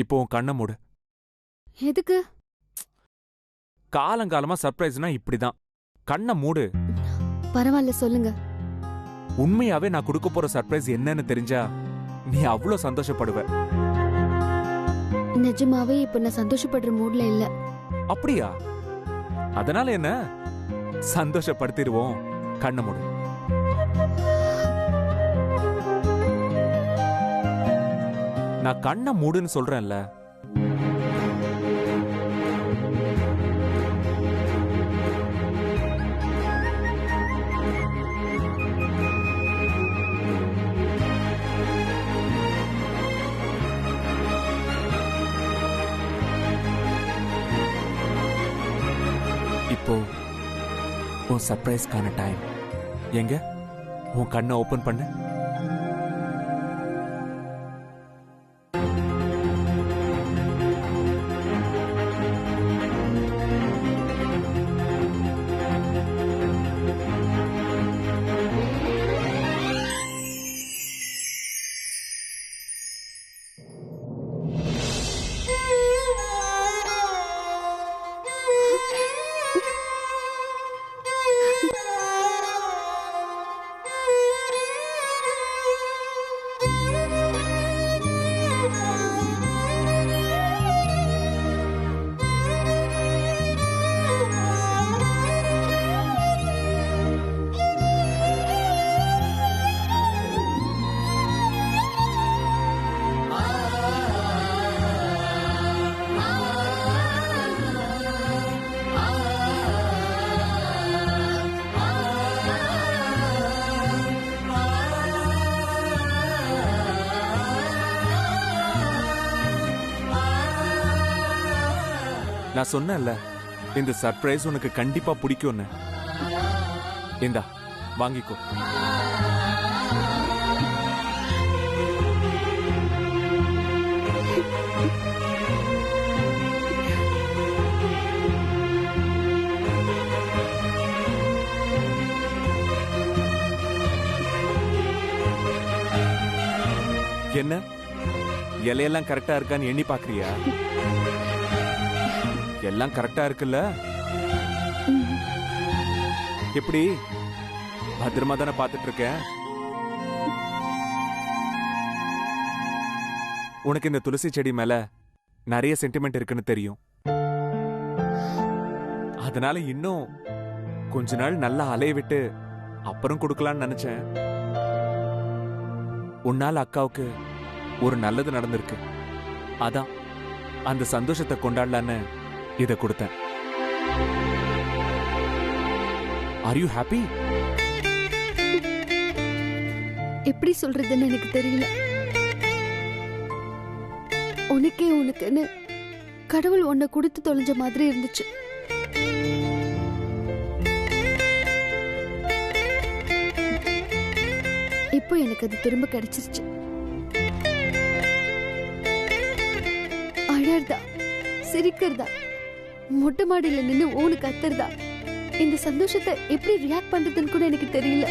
இப்போ உன் கண்ணை மூடு. எதுக்கு? காலங்காலமா சர்ப்ரைஸ்னா இப்படிதான். கண்ணை மூடு. பரவாயில்ல, சொல்லுங்க. உண்மையாவே நான் கொடுக்க போற சர்ப்ரைஸ் என்னன்னு தெரிஞ்சா நீ அவ்வளோ சந்தோஷப்படுவ. நிஜமாவே இப்ப நான் சந்தோஷப்படுற மூட்ல இல்ல. அப்படியா? அதனால என்ன, சந்தோஷப்படுத்திடுவோம். கண்ணை மூடு. நான் கண்ணை மூடுன்னு சொல்றேன்ல. இப்போ உன் சர்ப்ரைஸ்க்கான டைம். எங்க உன் கண்ணை ஓபன் பண்ணு. நான் சொன்னேன்ல, இந்த சர்ப்ரைஸ் உனக்கு கண்டிப்பா பிடிக்கும்னு. இந்தா வாங்கிக்கோ. என்ன இலையெல்லாம் கரெக்டா இருக்கான்னு எண்ணி பாக்குறியா? எல்லாம் கரெக்டா இருக்குல்ல? எப்படி பத்திரமா தானே பாத்துட்டு இருக்க? உனக்கு இந்த துளசி செடி மேல நிறைய சென்டிமெண்ட் இருக்குன்னு தெரியும். அதனால இன்னும் கொஞ்ச நாள் நல்லா அலைய விட்டு அப்புறம் கொடுக்கலான்னு நினைச்சேன். உன்னால அக்காவுக்கு ஒரு நல்லது நடந்திருக்கு. அதான் அந்த சந்தோஷத்தை கொண்டாடலான்னு இதை கொடுத்தேன். Are you happy? எப்படி சொல்றதுன்னு எனக்கு தெரியல. உனக்குன்னு கடவுள் உன்னை கொடுத்து தொலைஞ்ச மாதிரி இருந்துச்சு. இப்போ எனக்கு அது திரும்ப கிடைச்சிருச்சு. அழறதா, சிரிக்கிறதா, மொட்டை மாடியில நின்னு ஓனு கத்துறதா, இந்த சந்தோஷத்தை எப்படி ரியாக்ட் பண்றதுன்னு கூட எனக்கு தெரியல.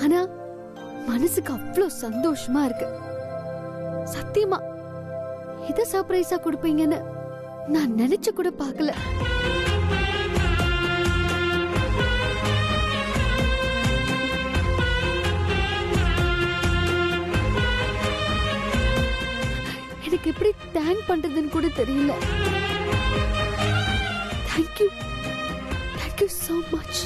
ஆனா மனசுக்கு அவ்வளோ சந்தோஷமா இருக்கு. சத்தியமா இத சர்ப்ரைஸா கொடுப்பீங்கன்னு நான் நினைச்சு கூட பார்க்கல. எனக்கு எப்படி தேங்க் பண்றதுன்னு கூட தெரியல. Thank you so much.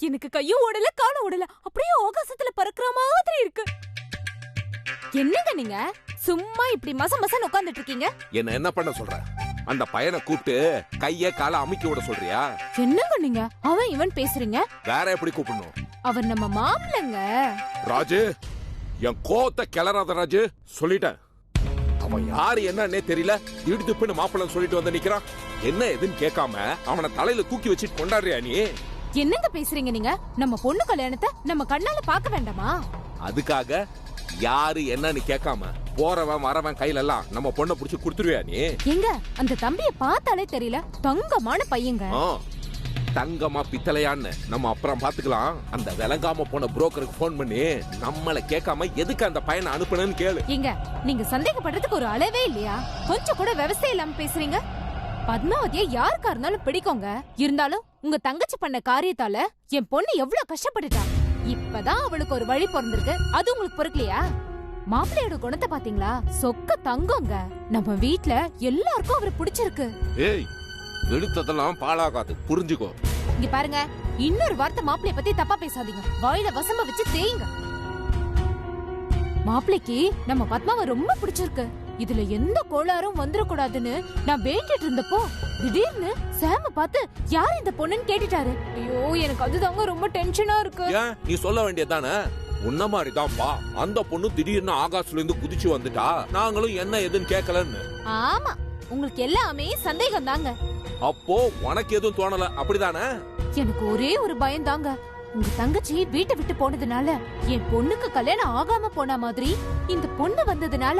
எனக்கு கையும் ஓடல காலும் ஓடல, அப்படியே ஆகாசத்துல பறக்குற மாதிரி இருக்கு. என்னங்க நீங்க சும்மா இப்படி மசமசன்னு உட்கார்ந்துட்டு இருக்கீங்க? என்ன பண்ண சொல்ற? அந்த பையனை கூப்பிட்டு கைய கால அமுக்கி விட சொல்றியா? என்னங்க நீங்க அவன் இவன் பேசுறீங்க? வேற எப்படி கூப்பிடணும்? அவர் நம்ம மாப்பிள்ளங்க. ராஜு, என் கோத்த கிளறாத ராஜு, சொல்லிட்டேன். அவன் யாரு என்னன்னே தெரியல, திடுதிப்புன்னு மாப்பிள்ளன்னு சொல்லிட்டு வந்து நிக்கிறான். என்ன எதுன்னு கேட்காம அவனை தலையில தூக்கி வச்சுட்டு கொண்டாடுறியா நீ? என்னங்க பேசுறீங்க நீங்க? நம்ம பொண்ணு கல்யாணத்தை நம்ம கண்ணால பார்க்க வேண்டாமா? அதுக்காக யாரு என்னன்னு கேட்காம போறவன் வரவன் கையில எல்லாம் நம்ம பொண்ணை புடிச்சு கொடுத்துருவியா நீ? எங்க அந்த தம்பிய பார்த்தாலே தெரியல, தங்கமான பையங்க. தங்கமா பித்தளையான்னு நம்ம அப்புறம் பாத்துக்கலாம். அந்த விளங்காம போன புரோக்கருக்கு போன் பண்ணி நம்மள கேட்காம எதுக்கு அந்த பையனை அனுப்புனன்னு கேளு. எங்க நீங்க சந்தேகப்படுறதுக்கு ஒரு அளவே இல்லையா? கொஞ்சம் கூட விவசாயம் இல்லாம பேசுறீங்க. பத்மாவதியை யாருக்கா இருந்தாலும் பிடிக்குங்க. இருந்தாலும் உங்க தங்கச்சி பண்ண காரியத்தால என் பொண்ணு எவ்வளவு கஷ்டப்பட்டுட்டா. இப்பதான் அவளுக்கு ஒரு வழி பிறந்திருக்கு, அது உங்களுக்கு பொறுக்கலையா? மாப்பிள்ளையோட குணத்தை பாத்தீங்களா? சொக்க தங்கங்க. நம்ம வீட்ல எல்லாருக்கும் அவரை பிடிச்சிருக்கு. ஏய், எடுத்ததெல்லாம் பாழாகாது, புரிஞ்சுக்கோ. இங்க பாருங்க, இன்னொரு வார்த்தை மாப்பிளைய பத்தி தப்பா பேசாதீங்க. வாயில வசம்ப வச்சு தேயுங்க. மாப்பிளைக்கு நம்ம பத்மாவை ரொம்ப பிடிச்சிருக்கு. இதுல எந்த கோளாறும் வந்துடக்கூடாதுன்னு நான் வேண்டிட்டு இருந்தப்போ திடீர்னு சாம பார்த்து யார் இந்த பொண்ணுன்னு கேட்டுட்டாரு. ஐயோ, எனக்கு அதுதாங்க ரொம்ப டென்ஷனா இருக்கு. ஏன் நீ சொல்ல வேண்டியதானே? உன்ன மாதிரிதான்ப்பா, அந்த பொண்ணு திடீர்னு ஆகாசுல இருந்து குதிச்சு வந்துட்டா, நாங்களும் என்ன எதுன்னு கேட்கலன்னு. ஆமா, உங்களுக்கு எல்லாமே சந்தேகம் தாங்க. அப்போ உனக்கு எதுவும் தோணல, அப்படிதானே? எனக்கு ஒரே ஒரு பயம் தாங்க. உங்க தங்கச்சி வீட்டை விட்டு போனதுனால என் பொண்ணுக்கு கல்யாணம் ஆகாம போன மாதிரி இந்த பொண்ணு வந்ததுனால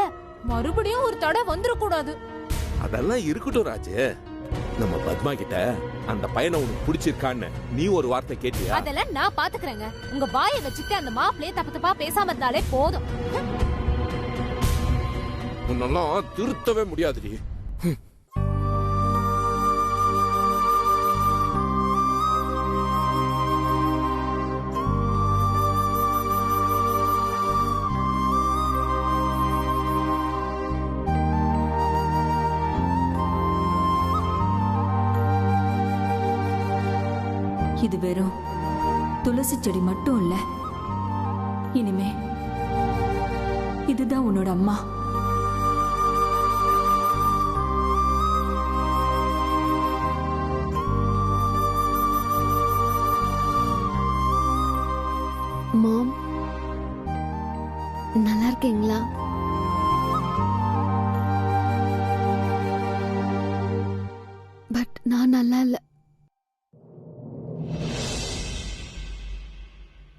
மறுபடியும் ஒரு தடை வந்துடக்கூடாது. அதெல்லாம் இருக்கட்டும் ராஜு. நம்ம பத்மா கிட்ட அந்த பையனை உனக்கு பிடிச்சிருக்கான்னு நீ ஒரு வார்த்தை கேட்டியா? அதெல்லாம் நான் பாத்துக்கிறேங்க. உங்க வாயை வச்சுட்டு அந்த மாப்பிளைய தப்பு தப்பா பேசாம இருந்தாலே போதும். உன்னெல்லாம் திருத்தவே முடியாதுடி. இது வெறும் துளசி செடி மட்டும் இல்ல. இனிமே இதுதான் உன்னோட அம்மா. மாம், நல்லா இருக்கீங்களா? பட் நான் நல்லா இல்ல.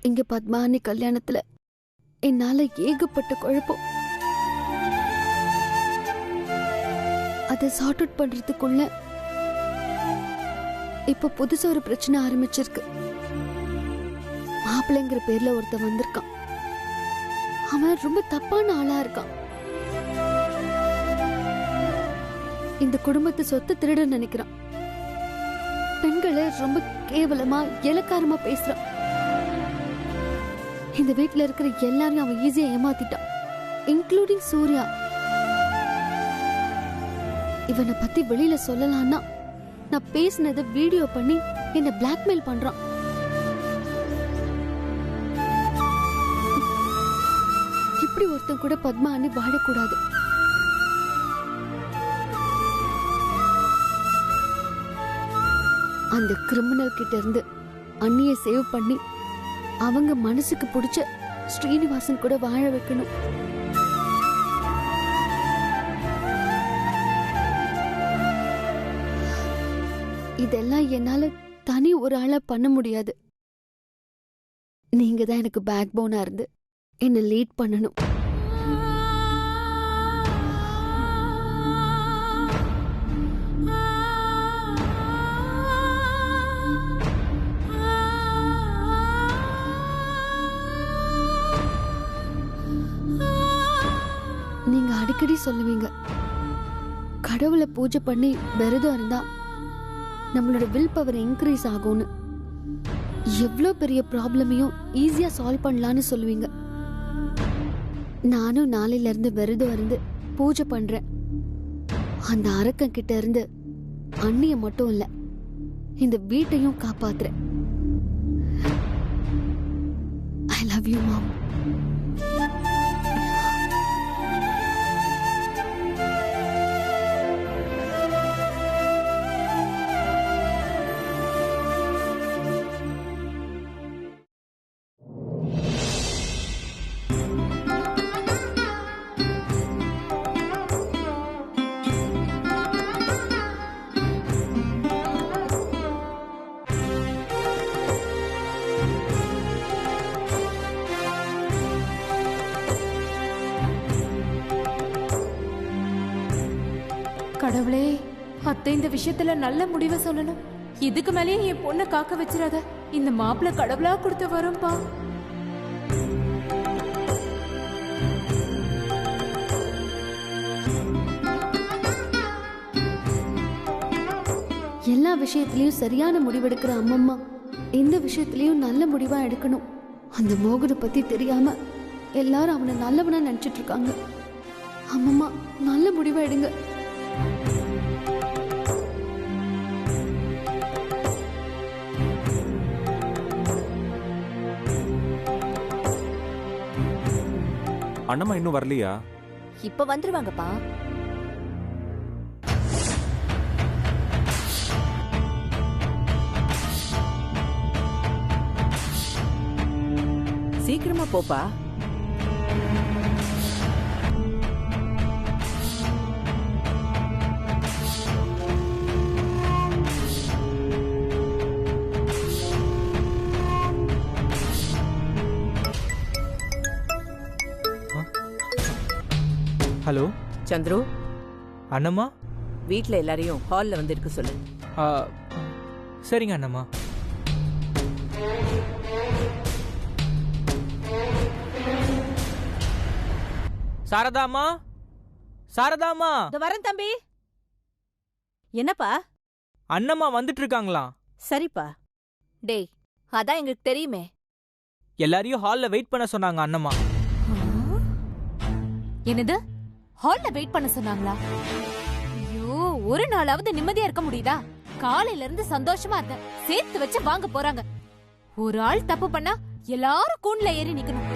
இங்க பத்மானி கல்யாணத்துல என்னால ஏகப்பட்ட குழப்பம். அதை சார்ட் அவுட் பண்றதுக்குள்ள இப்ப புதுசா ஒரு பிரச்சனை ஆரம்பிச்சிருக்கு. மாப்பிள்ளைங்கிற பேர்ல ஒருத்தன் வந்திருக்கான். அவன் ரொம்ப தப்பான ஆளா இருக்கான். இந்த குடும்பத்தை சொத்து திருட நினைக்கிறான். பெண்களை ரொம்ப கேவலமா இலக்காரமா பேசுறான். இந்த வீட்டுல இருக்கிற எல்லாரையும் அவன் ஈஸியா ஏமாத்திட்டான், இன்க்ளூடிங் சூர்யா. இவனை பத்தி வெளியில சொல்லலாம்னா நான் பேசினதை வீடியோ பண்ணி என்ன பிளாக்மெயில் பண்றான். இப்படி ஒருத்தன் கூட பத்மா அண்ணி வாழக்கூடாது. அந்த கிரிமினல் கிட்ட இருந்து அண்ணியை சேவ் பண்ணி அவங்க மனசுக்கு பிடிச்ச ஸ்ரீனிவாசன் கூட வாழ வைக்கணும். இதெல்லாம் என்னால தனி ஒரு ஆளா பண்ண முடியாது. நீங்க தான் எனக்கு பேக் போனா இருந்து என்ன லீட் பண்ணணும். நீங்க அடிக்கடி சொல்லுவீங்க, கடவுளை பூஜை பண்ணி விரதம் இருந்தா நம்மளோட வில் பவர் இன்க்ரீஸ் ஆகும்னு. எவ்வளோ பெரிய ப்ராப்ளமையும் ஈஸியா சால்வ் பண்ணலான்னு சொல்லுவீங்க. நானும் நாளையில இருந்து விரதம் இருந்து பூஜை பண்றேன். அந்த அரக்கன் கிட்ட இருந்து அண்ணிய மட்டும் இல்ல, இந்த வீட்டையும் காப்பாத்துறேன். லவ் யூ மாம். கடவுளே, அத்தை இந்த விஷயத்துல நல்ல முடிவை சொல்லணும். இதுக்கு மேலேயே என் பொண்ணை காக்க வச்சிடாத. இந்த மாப்பிள்ள கடவுளா கொடுத்து வரும்பா. எல்லா விஷயத்திலயும் சரியான முடிவெடுக்கிற அம்மம்மா எந்த விஷயத்திலயும் நல்ல முடிவா எடுக்கணும். அந்த மோகனை பத்தி தெரியாம எல்லாரும் அவனை நல்லவனா நினைச்சிட்டு இருக்காங்க. அம்மம்மா நல்ல முடிவா எடுங்க. அண்ணம்மா இன்னும் வரலையா? இப்ப வந்துருவாங்கப்பா. சீக்கிரமா போப்பா. ஹலோ சந்துரு, அண்ணம்மா. வீட்ல எல்லாரையும் ஹால்ல வந்து இருக்க சொல்லு. ஆ, சரிங்க அண்ணம்மா. சாரதாம்மா, சாரதாம்மா. வரேன் தம்பி. என்னப்பா? அண்ணம்மா வந்துட்டு இருக்காங்களாம். சரிப்பா. டேய், அதான் எங்களுக்கு தெரியுமே. எல்லாரையும் ஹால்ல வெயிட் பண்ண சொன்னாங்க அண்ணம்மா. என்னது? ஹால்ல வெயிட் பண்ண சொன்னாங்களா? ஐயோ, ஒரு நாளாவது நிம்மதியா இருக்க முடியுதா? காலையில இருந்து சந்தோஷமா இருந்தேன். சேர்த்து வச்சு வாங்க போறாங்க. ஒரு ஆள் தப்பு பண்ணா எல்லாரும் கூண்ல ஏறி நிக்கணும்.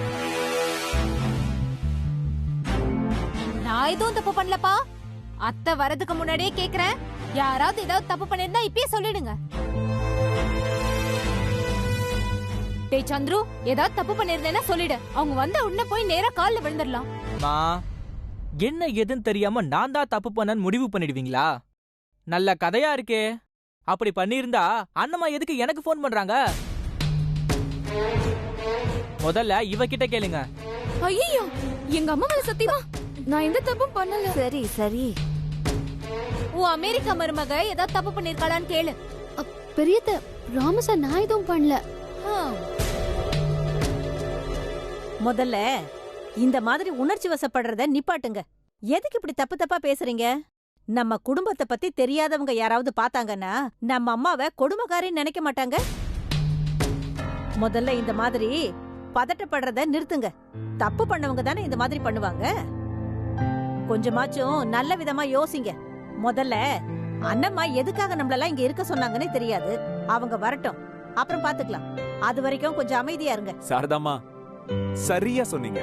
நான் எதுவும் தப்பு பண்ணலப்பா. அத்தை வரதுக்கு முன்னாடியே கேக்குறேன். யாராவது ஏதாவது தப்பு பண்ணிருந்தா இப்பயே சொல்லிடுங்க. டேய் சந்துரு, ஏதாவது தப்பு பண்ணிருந்தேன்னா சொல்லிடு. அவங்க வந்த உடனே போய் நேரா கால்ல விழுந்துடலாம். மா, என்ன எதுன்னு தெரியாம நான் தான் தப்பு பண்ணன்னு முடிவு பண்ணிடுவீங்களா? நல்ல கதையா இருக்கே. அப்படி பண்ணியிருந்தா அண்ணம்மா எதுக்கு எனக்கு ஃபோன் பண்றாங்க? முதல்ல இவகிட்ட கேளுங்க. ஐயோ, எங்க அம்மா மேல சத்தியமா நான் எந்த தப்பும் பண்ணல. சரி சரி. உன் அமெரிக்கா மருமக ஏதாவது தப்பு பண்ணிருக்காளான்னு கேளு. பெரியத்த ராமசா நான் எதுவும் பண்ணல. முதல்ல இந்த மாதிரி உணர்ச்சி வசப்படுறத நிப்பாட்டுங்க. எதுக்கு இப்படி தப்பு தப்பா பேசுறீங்க? நம்ம குடும்பத்தை பத்தி தெரியாதவங்க யாராவது பாத்தாங்கன்னா நம்ம அம்மாவை கொடுமைக்காரின்னு நினைக்க மாட்டாங்க. முதல்ல இந்த மாதிரி பதட்டப்படுறத நிறுத்துங்க. தப்பு பண்ணவங்க தானே இந்த மாதிரி பண்ணுவாங்க. கொஞ்சமாச்சும் நல்ல விதமா யோசிங்க. முதல்ல அண்ணம்மா எதுக்காக நம்மளெல்லாம் இங்க இருக்க சொன்னாங்கன்னே தெரியாது. அவங்க வரட்டும், அப்புறம் பாத்துக்கலாம். அது வரைக்கும் கொஞ்சம் அமைதியா இருங்க. சாரதாம்மா, சரியா சொன்னீங்க.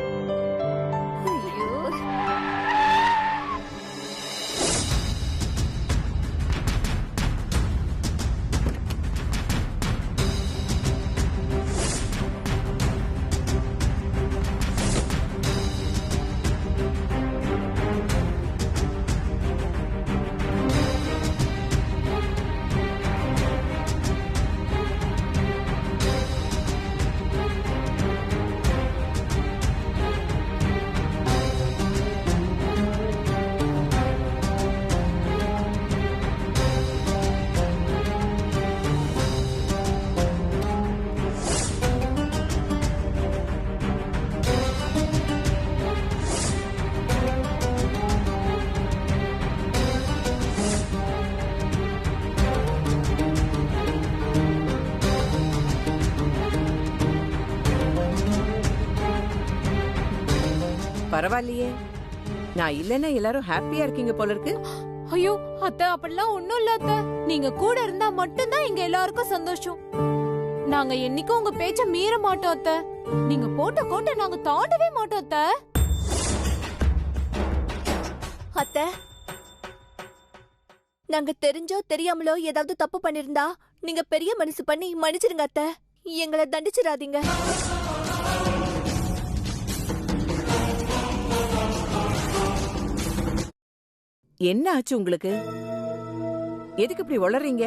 பரவாயில்லையே, நான் இல்லைன்னா எல்லாரும் ஹாப்பியா இருக்கீங்க போல இருக்கு. ஐயோ அத்தை, அப்படிலாம் ஒண்ணும் இல்ல அத்தை. நீங்க கூட இருந்தா மட்டும்தான் எங்க எல்லாருக்கும் சந்தோஷம். நாங்க என்னைக்கும் உங்க பேச்ச மீற மாட்டோம் அத்தை. நீங்க போட்ட கோட்டை நாங்க தாண்டவே மாட்டோம் அத்தை. அத்தை, நாங்க தெரிஞ்சோ தெரியாமலோ ஏதாவது தப்பு பண்ணிருந்தா நீங்க பெரிய மனசு பண்ணி மன்னிச்சிருங்க அத்தை. எங்களை தண்டிச்சிடாதீங்க. என்ன ஆச்சு உங்களுக்கு? எதுக்கு இப்படி உளறீங்க?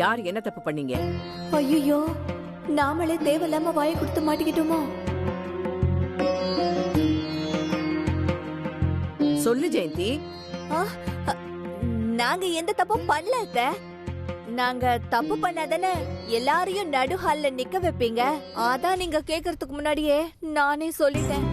யார் என்ன தப்பு பண்ணீங்க? ஐயோ, நாமளே தேவையில்லாம வாயை கொடுத்து மாட்டிக்கிட்டோமோ? சொல்லு ஜெயந்தி. நாங்க எந்த தப்பும் பண்ணல அத்தை. நாங்க தப்பு பண்ணாதானே எல்லாரையும் நடு ஹால்ல நிக்க வைப்பீங்க. அதான் நீங்க கேக்குறதுக்கு முன்னாடியே நானே சொல்லிட்டேன்.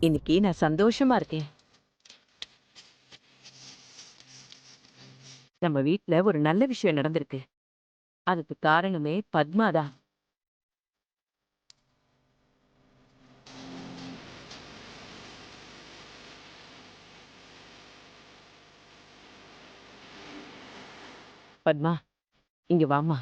இன்னைக்கு நான் சந்தோஷமா இருக்கேன். நம்ம வீட்ல ஒரு நல்ல விஷயம் நடந்திருக்கு. அதுக்கு காரணமே பத்மாதான். பத்மா, இங்க வாமா.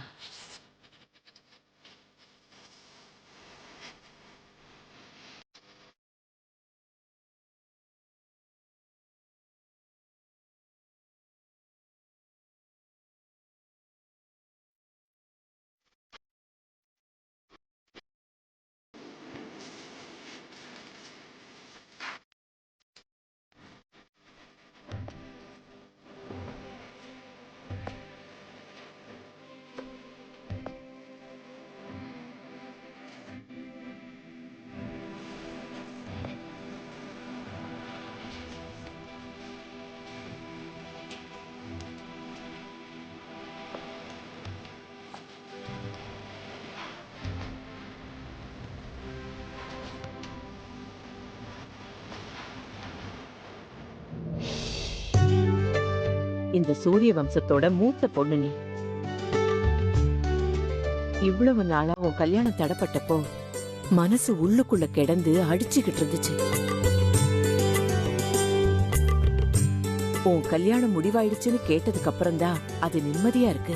இந்த சூரிய வம்சத்தோட மூத்த பொண்ணு நீ. இவ்வளவு நாளா உன் கல்யாணம் தடப்பட்டப்போ மனசு உள்ளுக்குள்ள கிடந்து அடிச்சுக்கிட்டு இருந்துச்சு. உன் கல்யாணம் முடிவாயிடுச்சுன்னு கேட்டதுக்கு அப்புறம் தான் அது நிம்மதியா இருக்கு.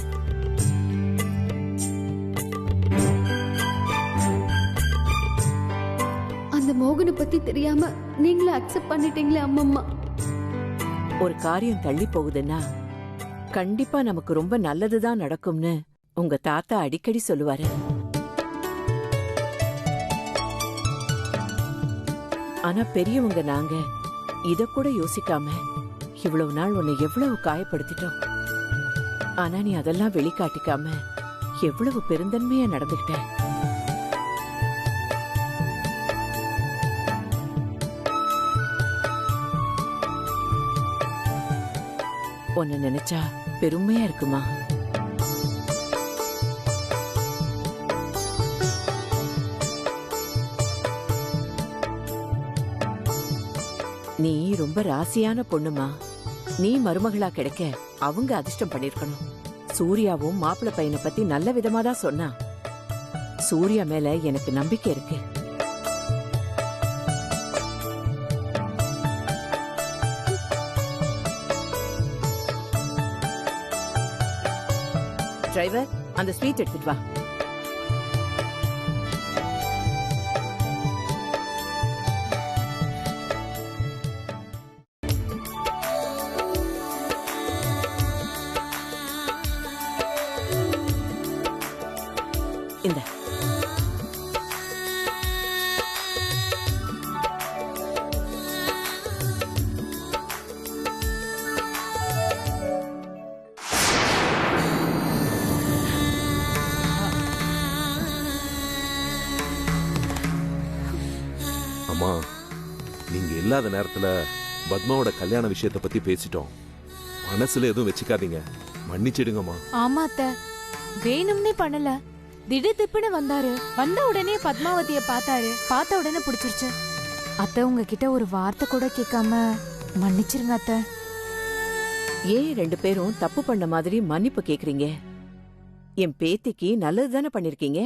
அந்த மோகனை பத்தி தெரியாம நீங்களும் அக்செப்ட் பண்ணிட்டீங்களே அம்மம்மா. ஒரு காரியம் தள்ளி போகுதுன்னா கண்டிப்பா நமக்கு ரொம்ப நல்லதுதான் நடக்கும்னு உங்க தாத்தா அடிக்கடி சொல்லுவாரு. ஆனா பெரியவங்க நாங்க இத கூட யோசிக்காம இவ்வளவு நாள் உன்னை எவ்வளவு காயப்படுத்திட்டோம். ஆனா நீ அதெல்லாம் வெளிக்காட்டிக்காம எவ்வளவு பெருந்தன்மையா நடந்துகிட்ட. உன்னை நினைச்சா பெருமையா இருக்குமா? நீ ரொம்ப ராசியான பொண்ணுமா. நீ மருமகளா கிடைக்க அவங்க அதிர்ஷ்டம் பண்ணிருக்கணும். சூர்யாவும் மாப்பிள்ளை பையனை பத்தி நல்ல விதமா தான் சொன்னா. சூர்யா மேல எனக்கு நம்பிக்கை இருக்கு. டிரைவர், அந்த ஸ்வீட் எடுத்துட்டு வா. இந்த அம்மா, நீங்க இல்லாத நேரத்துல பத்மாவோட கல்யாண விஷயத்தை பத்தி பேசிட்டோம். மனசுல எதுவும் வச்சுக்காதீங்க, மன்னிச்சிடுங்கம்மா. ஆமா அத்தை, வேணும்னே பண்ணல. திடுதிப்புன்னு வந்தாரு. வந்த உடனே பத்மாவதிய பார்த்தாரு. பார்த்த உடனே பிடிச்சிருச்சு. அத்தை, உங்ககிட்ட ஒரு வார்த்தை கூட கேட்காம மன்னிச்சிருங்க அத்தை. ஏன் ரெண்டு பேரும் தப்பு பண்ண மாதிரி மன்னிப்பு கேக்குறீங்க? என் பேத்திக்கு நல்லது தானே பண்ணிருக்கீங்க.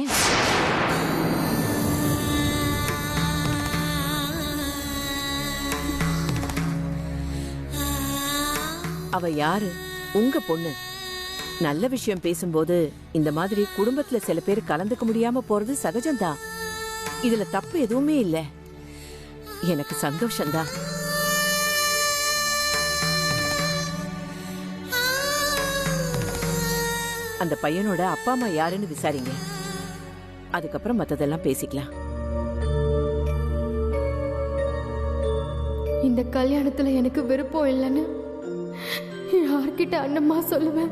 அவ யாரு? உங்க பொண்ணு. நல்ல விஷயம் பேசும்போது இந்த மாதிரி குடும்பத்துல சில பேர் கலந்துக்க முடியாம போறது சகஜம்தான். இதுல தப்பு எதுவுமே இல்ல. எனக்கு சந்தோஷம்தான். அந்த பையனோட அப்பா அம்மா யாருன்னு விசாரிங்க. அதுக்கப்புறம் மத்ததெல்லாம் பேசிக்கலாம். இந்த கல்யாணத்துல எனக்கு விருப்பம் இல்லைன்னு யார்கிட்ட அண்ணம்மா சொல்லுவேன்?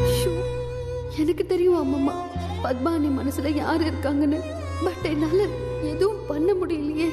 ஷோ, எனக்கு தெரியும் அம்மம்மா பத்மானி மனசுல யாரு இருக்காங்கன்னு. பட் என்னால எதுவும் பண்ண முடியலையே.